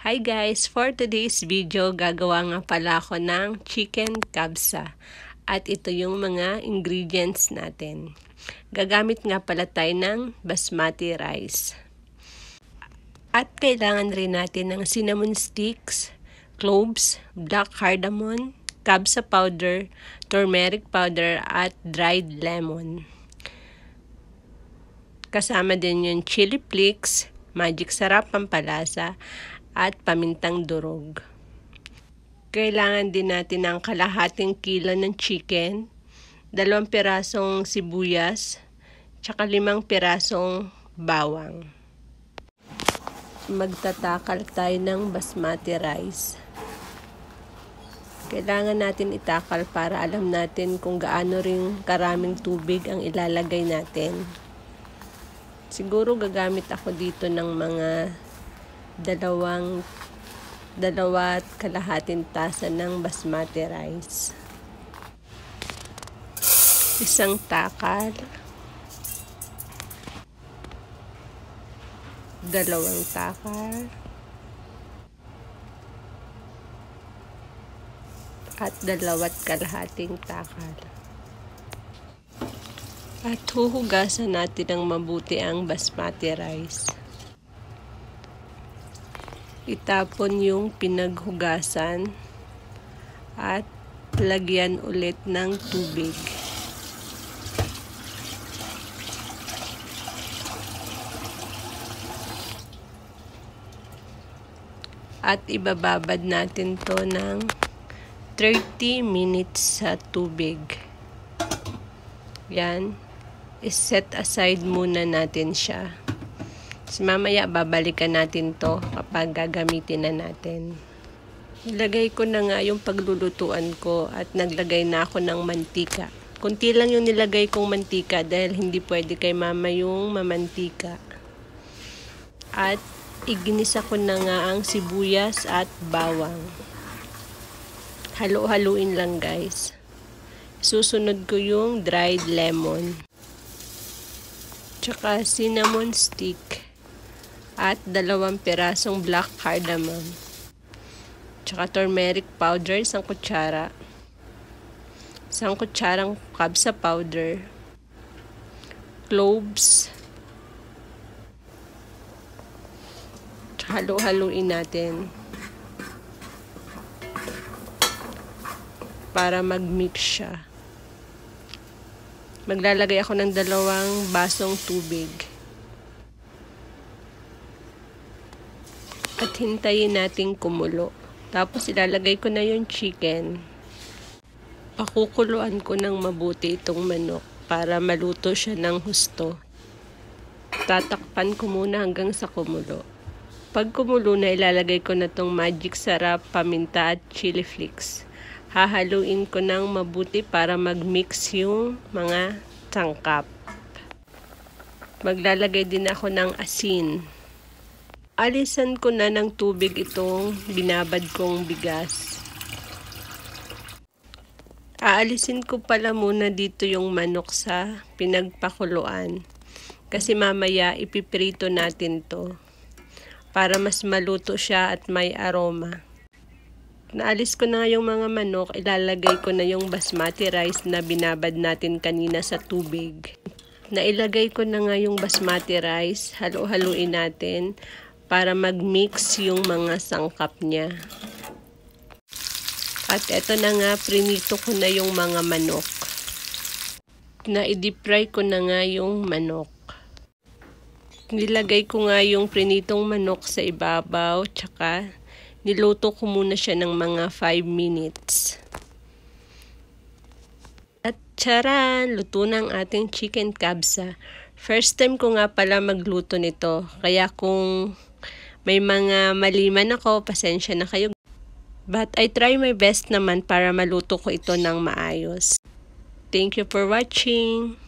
Hi guys! For today's video, gagawa nga pala ako ng chicken kabsa. At ito yung mga ingredients natin. Gagamit nga pala tayo ng basmati rice. At kailangan rin natin ng cinnamon sticks, cloves, black cardamom, kabsa powder, turmeric powder, at dried lemon. Kasama din yung chili flakes, magic sarap pampalasa, at pamintang durog. Kailangan din natin ng kalahating kilo ng chicken, 2 pirasong sibuyas, tsaka 5 pirasong bawang. Magtatakal tayo ng basmati rice. Kailangan natin itakal para alam natin kung gaano ring karaming tubig ang ilalagay natin. Siguro gagamit ako dito ng mga 2.5 tasa ng basmati rice. 1 takal, 2 takal, at 2.5 takal. At huhugasan natin ng mabuti ang basmati rice. Itapon yung pinaghugasan at lagyan ulit ng tubig. At ibababad natin to ng 30 minutes sa tubig. Yan. I-set aside muna natin siya. So, mamaya babalikan natin to kapag gagamitin na natin. Nilagay ko na nga yung paglulutuan ko at naglagay na ako ng mantika. Kunti lang yung nilagay kong mantika dahil hindi pwede kay mama yung mamantika. At iginisa ko na nga ang sibuyas at bawang. Halo-haluin lang guys. Susunod ko yung dried lemon. Tsaka cinnamon stick. At 2 pirasong black cardamom. Tsaka turmeric powder, 1 kutsara. 1 kutsarang kabsa powder. Cloves. Tsaka halo-haluin natin. Para mag-mix siya. Maglalagay ako ng 2 basong tubig. At hintayin nating kumulo. Tapos ilalagay ko na yung chicken. Pakukuluan ko ng mabuti itong manok para maluto siya ng husto. Tatakpan ko muna hanggang sa kumulo. Pag kumulo na, ilalagay ko na tong magic sarap, paminta at chili flakes. Hahaluin ko ng mabuti para mag-mix yung mga sangkap. Maglalagay din ako ng asin. Alisan ko na ng tubig itong binabad kong bigas. Aalisin ko pala muna dito yung manok sa pinagpakuluan. Kasi mamaya ipiprito natin to para mas maluto siya at may aroma. Naalis ko na yung mga manok, ilalagay ko na yung basmati rice na binabad natin kanina sa tubig. Nailagay ko na nga yung basmati rice, halo-haluin natin para mag-mix yung mga sangkap niya. At eto na nga, prinito ko na yung mga manok. Na-deep fry ko na nga yung manok. Nilagay ko nga yung prinitong manok sa ibabaw, tsaka niluto ko muna siya ng mga 5 minutes. At charan! Luto ng ating chicken kabsa. First time ko nga pala magluto nito. Kaya kung may mga maliman ako, pasensya na kayo. But I try my best naman para maluto ko ito ng maayos. Thank you for watching!